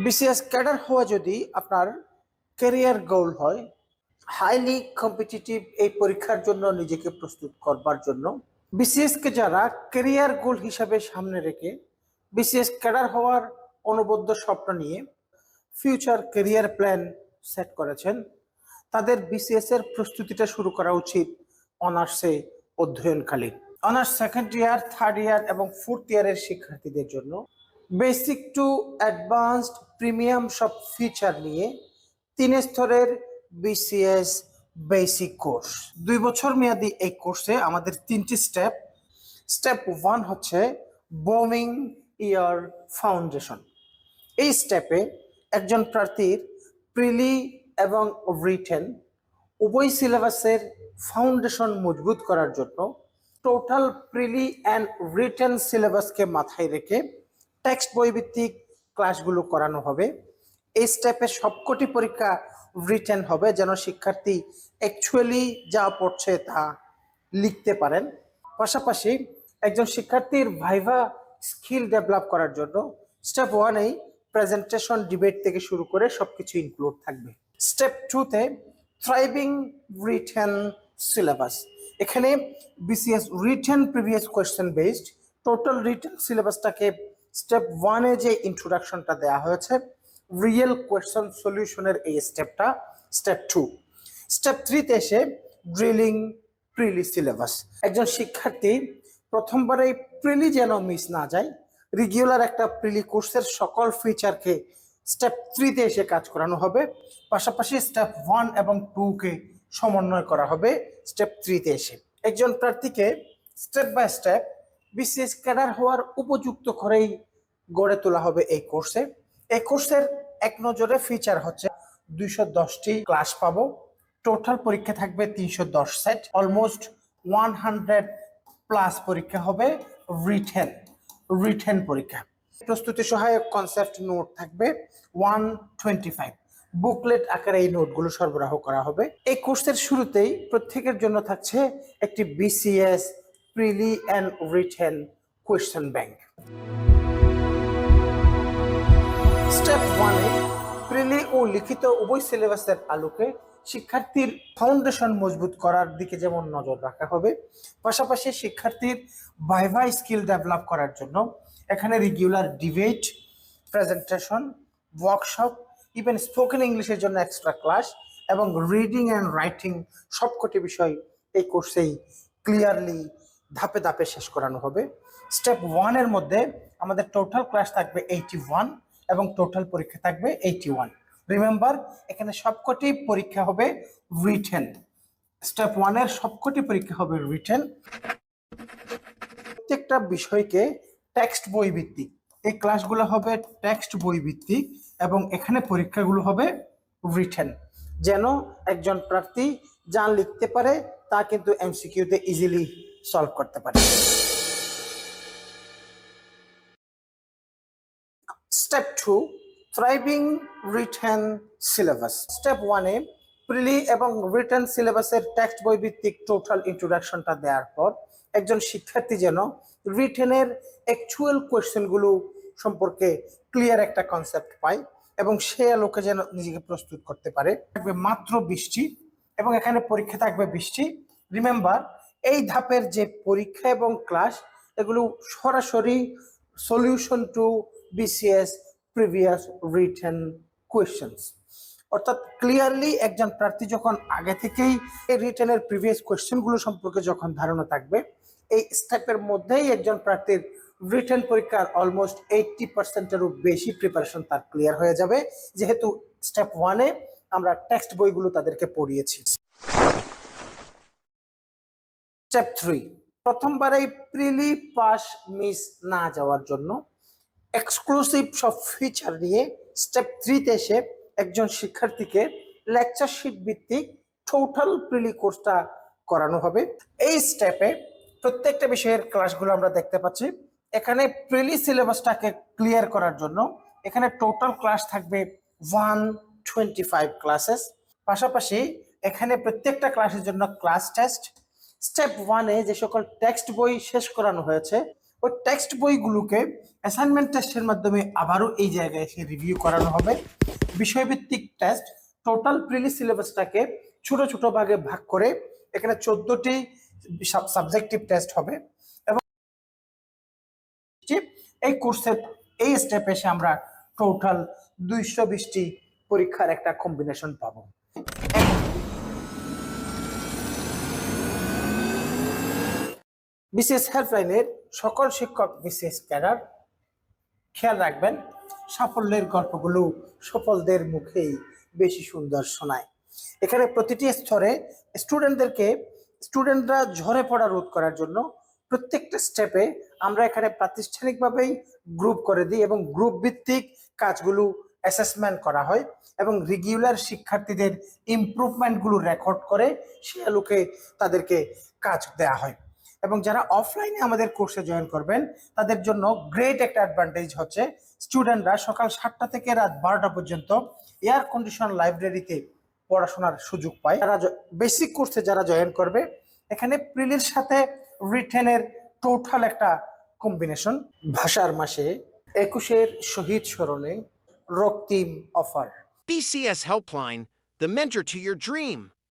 BCS cadre হওয়া যদি আপনার ক্যারিয়ার গোল হয়, হাইলি কম্পিটিটিভ এই পরীক্ষার জন্য নিজেকে প্রস্তুত করবার জন্য বিসিএস কে যারা ক্যারিয়ার গোল হিসাবে সামনে রেখে বিসিএস ক্যাডার হওয়ার অনবদ্য স্বপ্ন নিয়ে ফিউচার ক্যারিয়ার প্ল্যান সেট করেছেন, তাদের বিসিএস এর প্রস্তুতিটা শুরু করা উচিত অনার্সে অধ্যয়নকালীন। Honours second year, third year এবং ফোর্থ ইয়ারের শিক্ষার্থীদের জন্য বেসিক টু অ্যাডভান্সড প্রিমিয়াম সব ফিচার নিয়ে 3 স্তরের বিসিএস বেসিক কোর্স। 2 বছর মেয়াদী এই কোর্সে আমাদের 3টি স্টেপ। স্টেপ 1 হচ্ছে বোমিং ইয়ার ফাউন্ডেশন। এই স্টেপে একজন প্রার্থীর প্রিলি এবং রিটেন উভয় সিলেবাসের ফাউন্ডেশন মজবুত করার জন্য টোটাল প্রিলি অ্যান্ড রিটেন সিলেবাসকে মাথায় রেখে টেক্সট বই ভিত্তিক ক্লাসগুলো করানো হবে। এই স্টেপে সবকটি পরীক্ষা রিটেন হবে যেন শিক্ষার্থী অ্যাকচুয়ালি যা পড়ছে তা লিখতে পারেন। পাশাপাশি একজন শিক্ষার্থীর ভাইভা স্কিল ডেভেলপ করার জন্য স্টেপ 1-এই প্রেজেন্টেশন, ডিবেট থেকে শুরু করে সবকিছু ইনক্লুড থাকবে। স্টেপ 2-তে থ্রাইভিং রিটেন সিলেবাস। এখানে BCS written previous question based total written সিলেবাসটাকে স্টেপ 1-এ যে ইন্ট্রোডাকশনটা দেওয়া হয়েছে, রিয়েল কোয়েশ্চেন সলিউশনের এই স্টেপটা স্টেপ 2। স্টেপ 3-তে এসে ড্রিলিং প্রিলি সিলেবাস। একজন শিক্ষার্থী প্রথমবারে প্রিলি যেন মিস না যায়, রেগুলার একটা প্রিলি কোর্সের সকল ফিচারকে স্টেপ 3-তে এসে কাজ করানো হবে। পাশাপাশি স্টেপ 1 এবং 2-কে সমন্বয় করা হবে স্টেপ 3-তে এসে। একজন প্রার্থীকে step by step BCS cadre হওয়ার উপযুক্ত করেই গড়ে তোলা হবে এই কোর্সে। এই কোর্সের এক নজরে ফিচার হচ্ছে 210টি ক্লাস পাবো, টোটাল পরীক্ষা থাকবে 310 সেট, অলমোস্ট 100+ পরীক্ষা হবে রিটেন পরীক্ষা। প্রস্তুতি সহায়ক কনসেপ্ট নোট থাকবে 125, বুকলেট আকারে এই নোটগুলো সরবরাহ করা হবে। এই কোর্সের শুরুতেই প্রত্যেকের জন্য থাকছে একটি BCS prelim and written question bank. Step 1-এ প্রিলি ও লিখিত উভয় সিলেবাসের আলোকে শিক্ষার্থীর ফাউন্ডেশন মজবুত করার দিকে যেমন নজর রাখা হবে, পাশাপাশি শিক্ষার্থীর ভাইভা স্কিল ডেভেলপ করার জন্য এখানে regular debate, presentation, workshop, even spoken ইংলিশের জন্য এক্সট্রা ক্লাস এবং রিডিং অ্যান্ড রাইটিং সবকটি বিষয় এই কোর্সেই ক্লিয়ারলি ধাপে ধাপে শেষ করানো হবে। স্টেপ 1-এর মধ্যে আমাদের টোটাল ক্লাস থাকবে 81 এবং টোটাল পরীক্ষা থাকবে 81। রিমেম্বার, এখানে সবকটি পরীক্ষা হবে রিটেন। স্টেপ 1-এর সবকটি পরীক্ষা হবে রিটেন। প্রত্যেকটা বিষয়কে টেক্সট বই ভিত্তিক এই ক্লাসগুলো হবে টেক্সট বই ভিত্তিক এবং এখানে পরীক্ষাগুলো হবে রিটেন, যেন একজন প্রার্থী যা লিখতে পারে তা কিন্তু এমসিকিউতে ইজিলি সলভ করতে পারে। Step 2, thriving written syllabus. Step 1-এ প্রিলি এবং রিটেন সিলেবাসের টেক্সট বই ভিত্তিক টোটাল ইন্ট্রোডাকশনটা দেওয়ার পর একজন শিক্ষার্থী যেন রিটেনের অ্যাকচুয়াল কোয়েশ্চেনগুলো সম্পর্কে ক্লিয়ার একটা কনসেপ্ট পায় এবং সে আলোকে যেন নিজেকে প্রস্তুত করতে পারে। থাকবে মাত্র 20টি এবং এখানে পরীক্ষা থাকবে 20টি। রিমেম্বার, এই ধাপের যে পরীক্ষা এবং ক্লাস এগুলো সরাসরি solution to BCS previous written questions, অর্থাৎ ক্লিয়ারলি একজন প্রার্থী যখন আগে থেকেই এই রিটেনের প্রিভিয়াস কোয়েশ্চেনগুলো সম্পর্কে যখন ধারণা থাকবে, এই স্টেপের মধ্যেই একজন প্রার্থীর রিটেন পরীক্ষার অলমোস্ট 80%-এরও বেশি প্রিপারেশন তার ক্লিয়ার হয়ে যাবে, যেহেতু স্টেপ 1-এ আমরা টেক্সট বইগুলো তাদেরকে পড়িয়েছি। স্টেপ 3, প্রথমবারেই প্রিলি পাস মিস না যাওয়ার জন্য এক্সক্লুসিভ সব ফিচার নিয়ে স্টেপ 3-তে এসে একজন শিক্ষার্থীকে লেকচার শিট ভিত্তিক টোটাল প্রিলি কোর্সটা করানো হবে। এই স্টেপে প্রত্যেকটা বিষয়ের ক্লাসগুলো আমরা দেখতে পাচ্ছি। এখানে প্রিলি সিলেবাসটাকে ক্লিয়ার করার জন্য এখানে টোটাল ক্লাস থাকবে 125 ক্লাসেস। পাশাপাশি এখানে প্রত্যেকটা ক্লাসের জন্য ক্লাস টেস্ট। স্টেপ 1-এ যে সকল টেক্সট বই শেষ করানো হয়েছে ওই টেক্সট বইগুলোকে অ্যাসাইনমেন্ট টেস্টের মাধ্যমে আবারও এই জায়গায় এসে রিভিউ করানো হবে। বিষয়ভিত্তিক টেস্ট, টোটাল প্রিলি সিলেবাসটাকে ছোট ছোট ভাগে ভাগ করে এখানে 14টি সাবজেক্টিভ টেস্ট হবে এবং এই কোর্সের এই স্টেপে এসে আমরা টোটাল 220টি পরীক্ষার একটা কম্বিনেশন পাবো। বিসিএস হেল্পলাইনের সকল শিক্ষক, বিসিএস ক্যাডার খেয়াল রাখবেন, সাফল্যের গল্পগুলো সফলদের মুখেই বেশি সুন্দর শোনায়। এখানে প্রতিটি স্তরে স্টুডেন্টরা ঝরে পড়া রোধ করার জন্য প্রত্যেকটা স্টেপে আমরা এখানে প্রাতিষ্ঠানিকভাবেই গ্রুপ করে দিই এবং গ্রুপ ভিত্তিক কাজগুলো অ্যাসেসমেন্ট করা হয় এবং রেগুলার শিক্ষার্থীদের ইমপ্রুভমেন্টগুলো রেকর্ড করে সে আলোকে তাদেরকে কাজ দেওয়া হয়। এবং যারা অফলাইনে আমাদের কোর্সে জয়েন করবেন তাদের জন্য গ্রেট একটা অ্যাডভান্টেজ হচ্ছে স্টুডেন্টরা সকাল 7টা থেকে রাত 12টা পর্যন্ত এয়ার কন্ডিশন লাইব্রেরিতে পড়াশোনার সুযোগ পায়। তারা বেসিক কোর্সে যারা জয়েন করবে এখানে প্রিলির সাথে রিটেনের টোটাল একটা কম্বিনেশন। ভাষার মাসে 21-এর শহীদ স্মরণে রক্তিম offer. BCS Helpline, the mentor to your dream.